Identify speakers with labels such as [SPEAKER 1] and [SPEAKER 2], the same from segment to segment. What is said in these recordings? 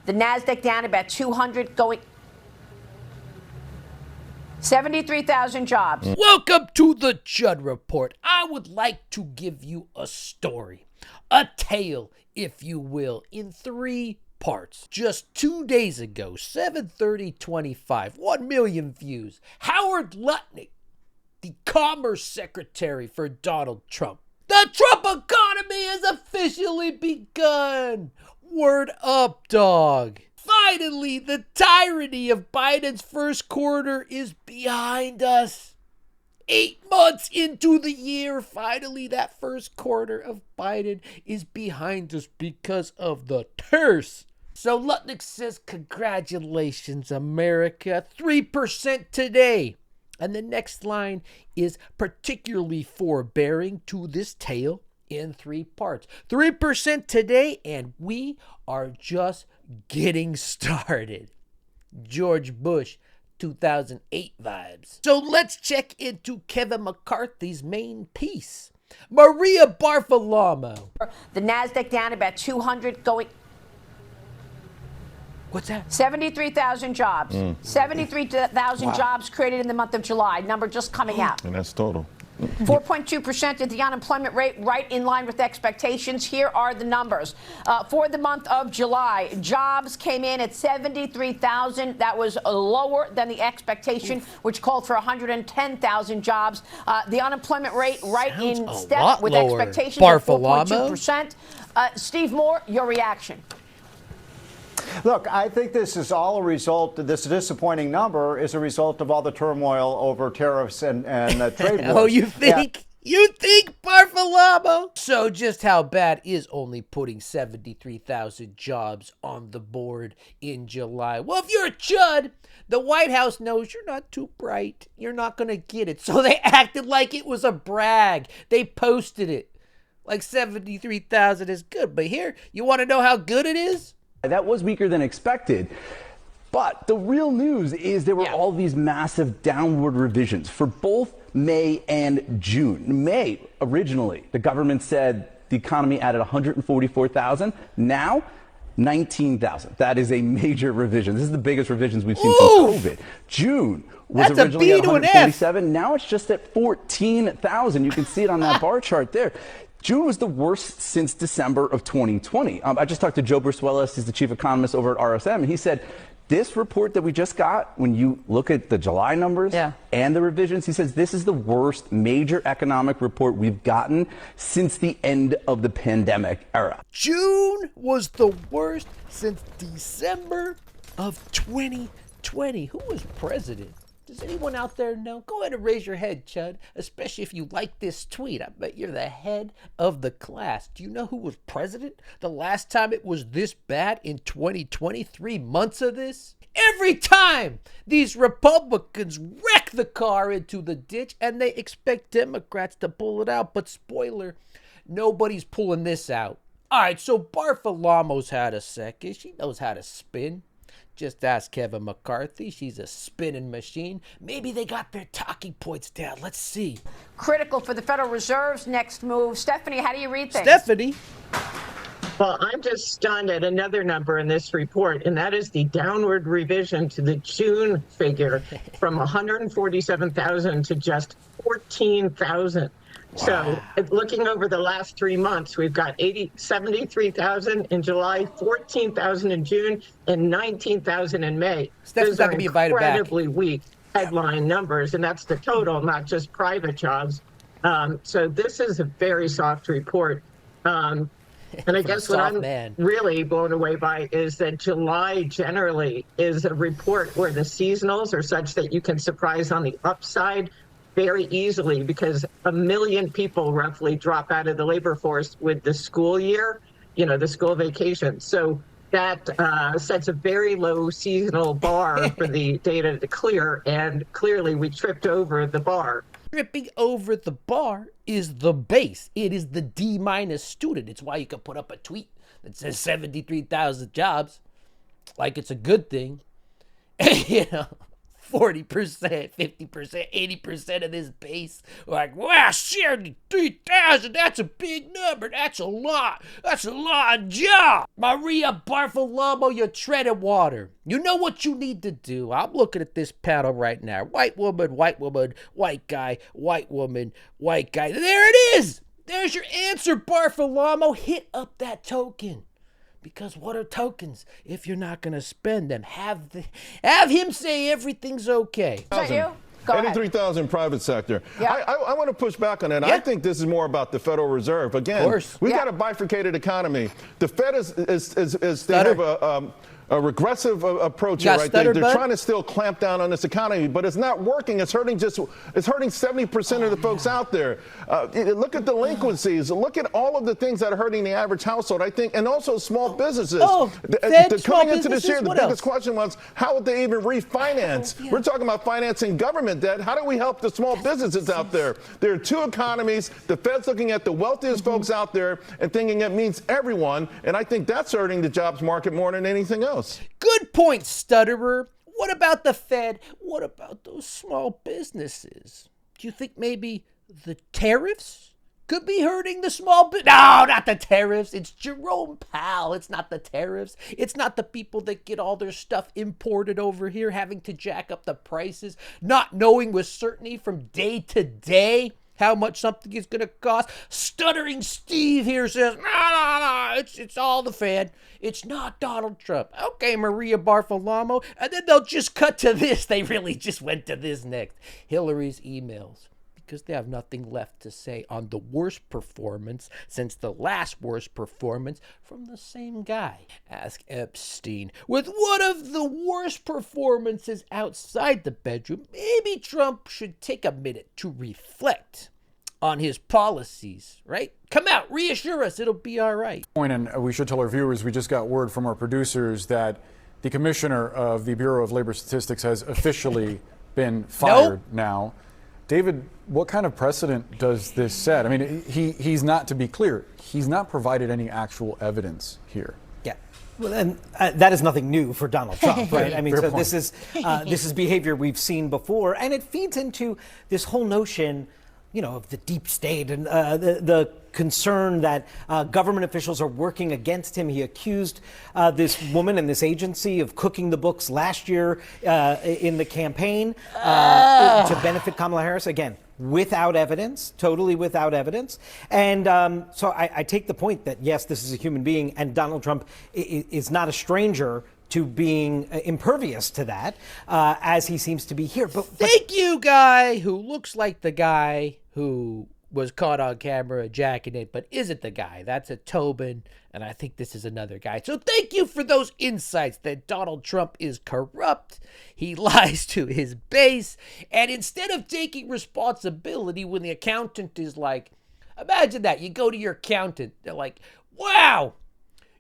[SPEAKER 1] The NASDAQ down about 200, going 73,000 jobs.
[SPEAKER 2] Welcome to the Chud Report. I would like to give you a story, a tale, if you will, in 3 parts. Just 2 days ago, 7/30/25, 1 million views. Howard Luttnick, the Commerce Secretary for Donald Trump. The Trump economy has officially begun. Word up, dog. Finally, the tyranny of Biden's first quarter is behind us. 8 months into the year, finally, that first quarter of Biden is behind us because of the Tariffs. So Luttnick says, congratulations, America. 3% today. And the next line is particularly forbearing to this tale in 3 parts. 3% today, and we are just getting started. George Bush 2008 vibes. So let's check into Kevin McCarthy's main piece. Maria Barfalamo.
[SPEAKER 1] The NASDAQ down about 200, going
[SPEAKER 2] What's that?
[SPEAKER 1] 73,000 jobs. 73,000 jobs created in the month of July. Number just coming out.
[SPEAKER 3] And that's total.
[SPEAKER 1] 4.2% is the unemployment rate, right in line with expectations. Here are the numbers. For the month of July, jobs came in at 73,000. That was lower than the expectation, which called for 110,000 jobs. The unemployment rate right
[SPEAKER 2] Sounds
[SPEAKER 1] in
[SPEAKER 2] a
[SPEAKER 1] step
[SPEAKER 2] lot
[SPEAKER 1] with
[SPEAKER 2] lower.
[SPEAKER 1] expectations at
[SPEAKER 2] Barfalamo?
[SPEAKER 1] 4.2%. Steve Moore, your reaction.
[SPEAKER 4] Look, I think this is all a result, this disappointing number is a result of all the turmoil over tariffs and trade wars.
[SPEAKER 2] Oh, you think? Yeah. You think, Barfalamo? So just how bad is only putting 73,000 jobs on the board in July? Well, if you're a chud, the White House knows you're not too bright. You're not going to get it. So they acted like it was a brag. They posted it like 73,000 is good. But here, you want to know how good it is?
[SPEAKER 5] That was weaker than expected. But the real news is there were all these massive downward revisions for both May and June. May, originally, the government said the economy added 144,000. Now, 19,000. That is a major revision. This is the biggest revisions we've seen since COVID. June was originally at 147. Now it's just at 14,000. You can see it on that bar chart there. June was the worst since December of 2020. I just talked to Joe Brusuelas, he's the chief economist over at RSM, and he said, this report that we just got, when you look at the July numbers and the revisions, he says this is the worst major economic report we've gotten since the end of the pandemic era.
[SPEAKER 2] June was the worst since December of 2020. Who was president? Does anyone out there know? Go ahead and raise your head, Chud, especially if you like this tweet. I bet you're the head of the class. Do you know who was president the last time it was this bad in 2020? 3 months of this? Every time these Republicans wreck the car into the ditch and they expect Democrats to pull it out. But spoiler, nobody's pulling this out. All right, so Barfalamo's had a second. She knows how to spin. Just ask Kevin McCarthy. She's a spinning machine. Maybe they got their talking points down. Let's see.
[SPEAKER 1] Critical for the Federal Reserve's next move. Stephanie, how do you read things?
[SPEAKER 2] Stephanie.
[SPEAKER 6] Well, I'm just stunned at another number in this report, and that is the downward revision to the June figure from 147,000 to just 14,000. Wow. So looking over the last 3 months, we've got 73,000 in July, 14,000 in June, and 19,000 in May.
[SPEAKER 2] Those are
[SPEAKER 6] incredibly weak headline numbers, and that's the total, not just private jobs. So this is a very soft report. And I guess what I'm really blown away by is that July generally is a report where the seasonals are such that you can surprise on the upside very easily, because 1 million people roughly drop out of the labor force with the school year, the school vacation. So that sets a very low seasonal bar for the data to clear, and clearly we tripped over the bar.
[SPEAKER 2] Tripping over the bar is the base. It is the D- student. It's why you can put up a tweet that says 73,000 jobs like it's a good thing. 40%, 50%, 80% of this base were like, wow, 73,000, that's a big number. That's a lot. That's a lot of jobs. Maria Barfalamo, you're treading water. You know what you need to do. I'm looking at this panel right now. White woman, white guy, white woman, white guy. There it is. There's your answer, Barfalamo. Hit up that token. Because what are tokens if you're not going to spend them? Have him say everything's okay.
[SPEAKER 1] Is that you? Go ahead.
[SPEAKER 3] 83,000 private sector.
[SPEAKER 1] Yeah.
[SPEAKER 3] I want to push back on that.
[SPEAKER 2] Yeah.
[SPEAKER 3] I think this is more about the Federal Reserve. Again, we've got a bifurcated economy. The Fed they have a regressive approach here, right? They're trying to still clamp down on this economy, but it's not working. It's hurting 70% of the folks out there. Look at delinquencies. Look at all of the things that are hurting the average household, I think, and also small businesses. Coming into this year, the biggest question was, how would they even refinance? We're talking about financing government debt. How do we help the small businesses out there? There are two economies. The Fed's looking at the wealthiest folks out there and thinking it means everyone, and I think that's hurting the jobs market more than anything else.
[SPEAKER 2] Good point, stutterer. What about the Fed? What about those small businesses? Do you think maybe the tariffs could be hurting the small business? No, not the tariffs. It's Jerome Powell. It's not the tariffs. It's not the people that get all their stuff imported over here having to jack up the prices, not knowing with certainty from day to day how much something is going to cost. Stuttering Steve here says, no, it's all the Fed. It's not Donald Trump. Okay, Maria Barfalamo. And then they'll just cut to this. They really just went to this next. Hillary's emails. Because they have nothing left to say on the worst performance since the last worst performance from the same guy. Ask Epstein. With one of the worst performances outside the bedroom, maybe Trump should take a minute to reflect on his policies, right? Come out, reassure us, it'll be all right.
[SPEAKER 7] And we should tell our viewers, we just got word from our producers that the commissioner of the Bureau of Labor Statistics has officially been fired now. David, what kind of precedent does this set? I mean, he's not, to be clear, he's not provided any actual evidence here.
[SPEAKER 8] Yeah. Well, and that is nothing new for Donald Trump, right? I mean, so this is behavior we've seen before, and it feeds into this whole notion, you know, of the deep state and the concern that government officials are working against him. He accused this woman and this agency of cooking the books last year in the campaign to benefit Kamala Harris. Again, without evidence, totally without evidence. And so I take the point that, yes, this is a human being, and Donald Trump is not a stranger to being impervious to that, as he seems to be here. But
[SPEAKER 2] thank you, guy who looks like the guy who was caught on camera jacking it, but isn't the guy. That's a Tobin, and I think this is another guy. So thank you for those insights that Donald Trump is corrupt, he lies to his base, and instead of taking responsibility when the accountant is like, imagine that, you go to your accountant, they're like, wow,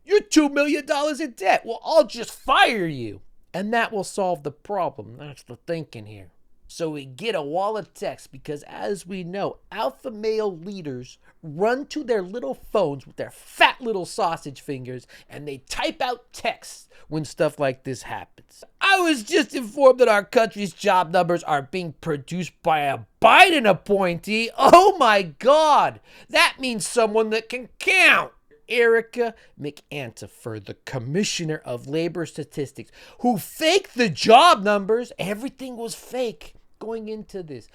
[SPEAKER 2] you're $2 million in debt. Well, I'll just fire you. And that will solve the problem. That's the thinking here. So we get a wall of text because, as we know, alpha male leaders run to their little phones with their fat little sausage fingers and they type out texts when stuff like this happens. I was just informed that our country's job numbers are being produced by a Biden appointee. Oh my God. That means someone that can count. Erica McAntifer, the Commissioner of Labor Statistics, who faked the job numbers. Everything was fake going into this.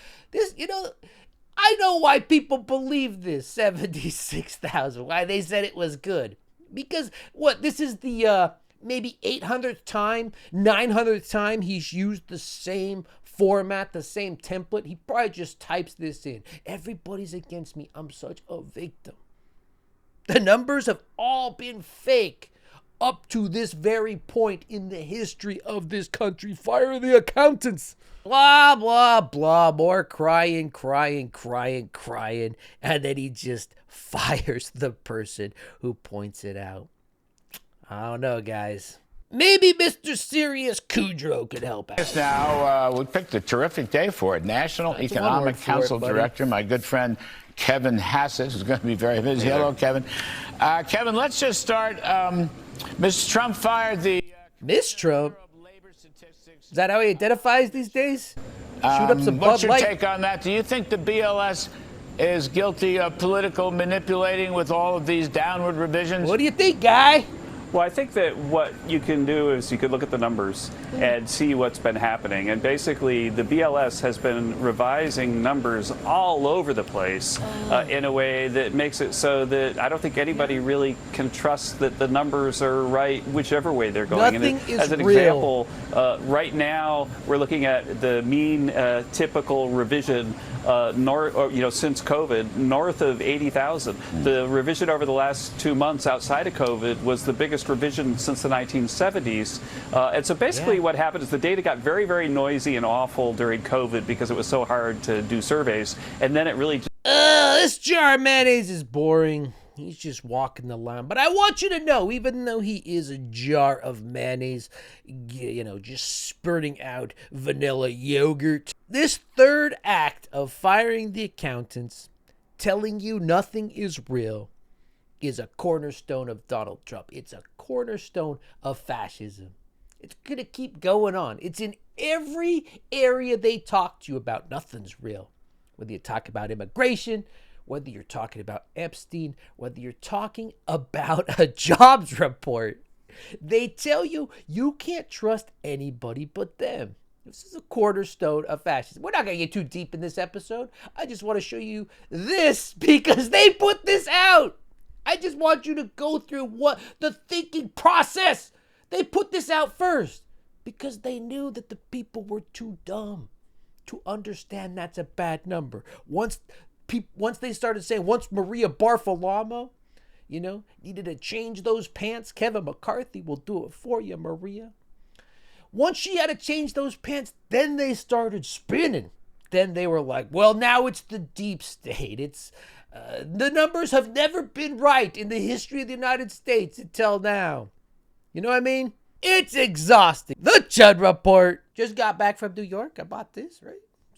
[SPEAKER 2] You know, I know why people believe this, 76,000, why they said it was good. Because, this is the maybe 800th time, 900th time he's used the same format, the same template. He probably just types this in. Everybody's against me. I'm such a victim. The numbers have all been fake up to this very point in the history of this country. Fire the accountants. Blah, blah, blah. More crying. And then he just fires the person who points it out. I don't know, guys. Maybe Mr. Serious Kudrow could help out.
[SPEAKER 9] Now, we picked a terrific day for it. National Economic Council Director, my good friend Kevin Hassett, who's going to be very busy. Hello, Kevin. Kevin, let's just start. Mr. Trump fired the
[SPEAKER 2] Miss Trump.
[SPEAKER 9] Labor Statistics
[SPEAKER 2] Is that how he identifies these days? Shoot up some Bud
[SPEAKER 9] What's your
[SPEAKER 2] Light.
[SPEAKER 9] take on that? Do you think the BLS is guilty of political manipulating with all of these downward revisions?
[SPEAKER 2] What do you think, Guy?
[SPEAKER 10] Well, I think that what you can do is you could look at the numbers and see what's been happening. And basically, the BLS has been revising numbers all over the place in a way that makes it so that I don't think anybody really can trust that the numbers are right, which,ever way they're going.
[SPEAKER 2] Nothing is
[SPEAKER 10] as an
[SPEAKER 2] real.
[SPEAKER 10] example, right now we're looking at the mean typical revision since COVID, north of 80,000. The revision over the last 2 months outside of COVID was the biggest revision since the 1970s. And so basically what happened is the data got very, very noisy and awful during COVID because it was so hard to do surveys. And then it really
[SPEAKER 2] this jar of mayonnaise is boring. He's just walking the line. But I want you to know, even though he is a jar of mayonnaise, just spurting out vanilla yogurt, this third act of firing the accountants, telling you nothing is real, is a cornerstone of Donald Trump. It's a cornerstone of fascism. It's going to keep going on. It's in every area they talk to you about. Nothing's real. Whether you talk about immigration, whether you're talking about Epstein, whether you're talking about a jobs report, they tell you you can't trust anybody but them. This is a cornerstone of fascism. We're not going to get too deep in this episode. I just want to show you this because they put this out. I just want you to go through what the thinking process. They put this out first because they knew that the people were too dumb to understand that's a bad number. Once they started saying, once Maria Barfalamo, needed to change those pants, Kevin McCarthy will do it for you, Maria. Once she had to change those pants, then they started spinning. Then they were like, well, now it's the deep state. It's the numbers have never been right in the history of the United States until now. You know what I mean? It's exhausting. The Chud Report. Just got back from New York. I bought this, right?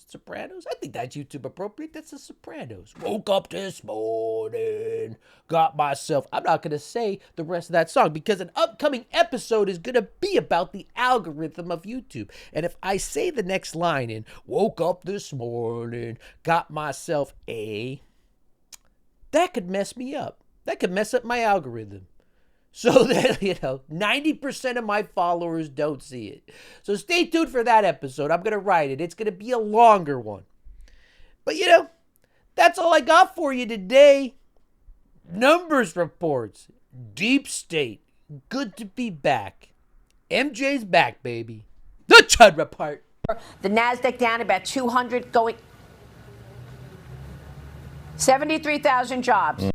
[SPEAKER 2] Sopranos. I think that's YouTube appropriate. That's the Sopranos. Woke up this morning. Got myself. I'm not going to say the rest of that song because an upcoming episode is going to be about the algorithm of YouTube. And if I say the next line in, woke up this morning, got myself a... that could mess me up. That could mess up my algorithm. So that, 90% of my followers don't see it. So stay tuned for that episode. I'm going to write it. It's going to be a longer one. But, that's all I got for you today. Numbers reports. Deep state. Good to be back. MJ's back, baby. The Chud Report.
[SPEAKER 1] The NASDAQ down about 200 going... 73,000 jobs.